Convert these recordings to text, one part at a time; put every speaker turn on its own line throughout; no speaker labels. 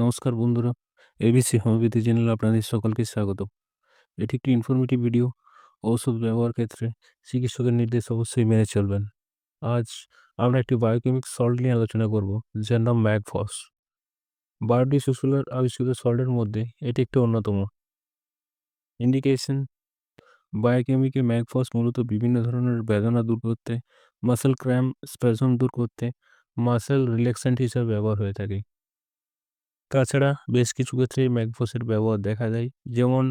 নমস্কার বন্ধুরা, ABC homeopathy চ্যানেলে আপনাদের সকলকে স্বাগত। এটি একটি ইনফরমেটিভ ভিডিও। ঔষধ ব্যবহার ক্ষেত্রে চিকিৎসকের নির্দেশ অবশ্যই মেনে চলবেন। আজ আমরা একটি বায়োকেমিক সল্ট নিয়ে আলোচনা করব, যার নাম ম্যাগফস। বায়োটি সুসুলার আবিষ্কৃত সল্টের মধ্যে এটি একটি অন্যতম। ইন্ডিকেশন: বায়োকেমিকে ম্যাগফস মূলত বিভিন্ন ধরনের বেদনা দূর করতে, মাসেল ক্র্যাম্প স্প্যাজম দূর করতে, মাসেল রিল্যাক্সেন্ট হিসেবে ব্যবহার হয়ে থাকে। তাছাড়া বেশ কিছু ক্ষেত্রে ম্যাগফসের ব্যবহার দেখা যায়, যেমন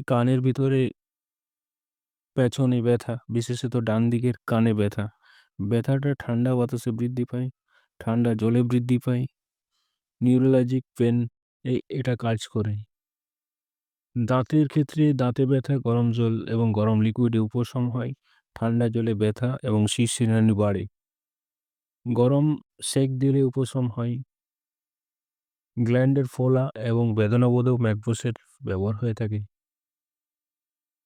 কানের ভিতরে পেছনে ব্যথা, বিশেষত ডান দিকের কানে ব্যথা। ব্যথাটা ঠান্ডা বাতাসে বৃদ্ধি পায়, ঠান্ডা জলে বৃদ্ধি পায়। নিউরোলজিক পেন এটা কাজ করে। দাঁতের ক্ষেত্রে দাঁতে ব্যথা গরম জল এবং গরম লিকুইডে উপশম হয়, ঠান্ডা জলে ব্যথা এবং শিরশিরানি বাড়ে। গরম সেক দিলে উপশম হয়। গ্ল্যান্ডের ফোলা এবং বেদনাবোধেও ম্যাগফসের ব্যবহার হয়ে থাকে।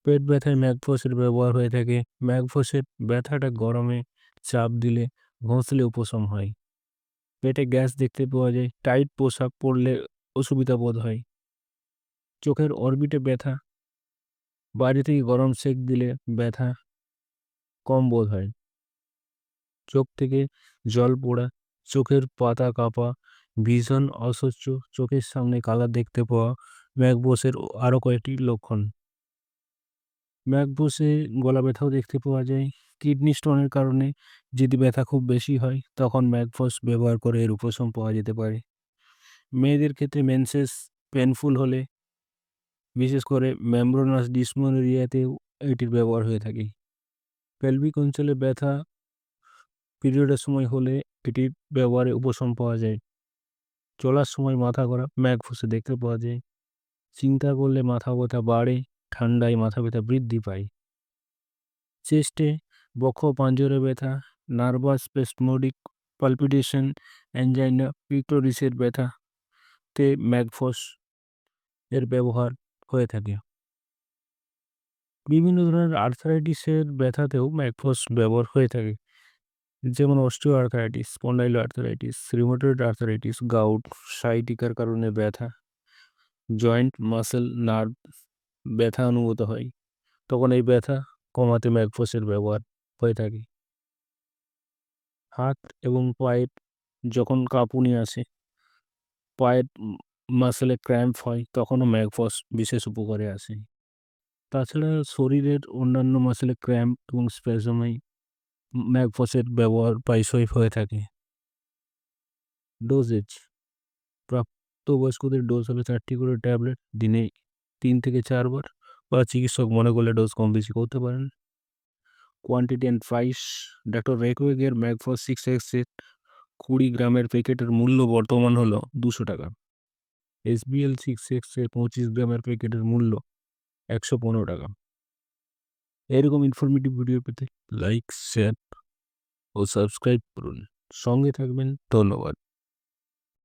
পেট ব্যথায় ম্যাগফসের ব্যবহার হয়ে থাকে। ম্যাগফসের ব্যথাটা গরমে চাপ দিলে ঘষলে উপশম হয়। পেটে গ্যাস দেখতে পাওয়া যায়, টাইট পোশাক পরলে অসুবিধা বোধ হয়। চোখের অরবিটে ব্যথা, বাইরে থেকে গরম সেক দিলে ব্যথা কম বোধ হয়। চোখ থেকে জল পড়া, চোখের পাতা কাঁপা, ভীষণ অসহ্য, চোখের সামনে কালার দেখতে পাওয়া ম্যাগফসের আরও কয়েকটি লক্ষণ। ম্যাগফসে গলা ব্যথাও দেখতে পাওয়া যায়। কিডনি স্টোনের কারণে যদি ব্যথা খুব বেশি হয়, তখন ম্যাগফস ব্যবহার করে এর উপশম পাওয়া যেতে পারে। মেয়েদের ক্ষেত্রে মেন্সেস পেনফুল হলে, বিশেষ করে মেমব্রেনাস ডিসমেনোরিয়াতেও এটির ব্যবহার হয়ে থাকে। পেলভিক অঞ্চলে ব্যথা পিরিয়ডের সময় হলে এটির ব্যবহারে উপশম পাওয়া যায়। চলার সময় মাথা ঘোরা ম্যাগফসে দেখতে পাওয়া যায়। চিন্তা করলে মাথা ব্যথা বাড়ে, ঠান্ডায় মাথা ব্যথা বৃদ্ধি পায়। চেস্টে বক্ষ পাঁজরে ব্যথা, নার্ভাস স্পেসমোডিক পালপিটেশন, অ্যাঞ্জাইনা পিক্টোরিসের ব্যথাতে ম্যাগফস এর ব্যবহার হয়ে থাকে। বিভিন্ন ধরনের আর্থারাইটিসের ব্যথাতেও ম্যাগফস ব্যবহার হয়ে থাকে, যেমন osteoarthritis, spondyloarthritis, rheumatoid arthritis, gout, সাইটিকার কারণে ব্যথা, জয়েন্ট মাসেল নার্ভ ব্যথা অনুভূত হয়, তখন এই ব্যথা কমাতে ম্যাগফসের ব্যবহার হয়ে থাকে। হাত এবং পায়ের যখন কাঁপুনি আসে, পায়ের মাসেলে ক্র্যাম্প হয়, তখনও ম্যাগফস বিশেষ উপকারে আসে। তাছাড়া শরীরের অন্যান্য মাসেলে ক্র্যাম্প এবং স্প্যাজমে ম্যাগফসের ব্যবহার প্রায়শই হয়ে থাকে। ডোজেজ: প্রাপ্তবয়স্কদের ডোজ হলো 4টি করে ট্যাবলেট, দিনে 3 থেকে 4 বার, বা চিকিৎসক মনে করলে ডোজ কম বেশি করতে পারেন। কোয়ান্টিটি অ্যান্ড প্রাইস: ডক্টর রেকওয়েগের ম্যাগফস 6X এর 20 গ্রামের প্যাকেটের মূল্য বর্তমান হলো 200 টাকা। SBL 6X এর 25 গ্রামের প্যাকেটের মূল্য 115 টাকা। এরকম ইনফরমেটিভ ভিডিও পেতে লাইক, শেয়ার ও সাবস্ক্রাইব করুন। সঙ্গে থাকবেন। ধন্যবাদ।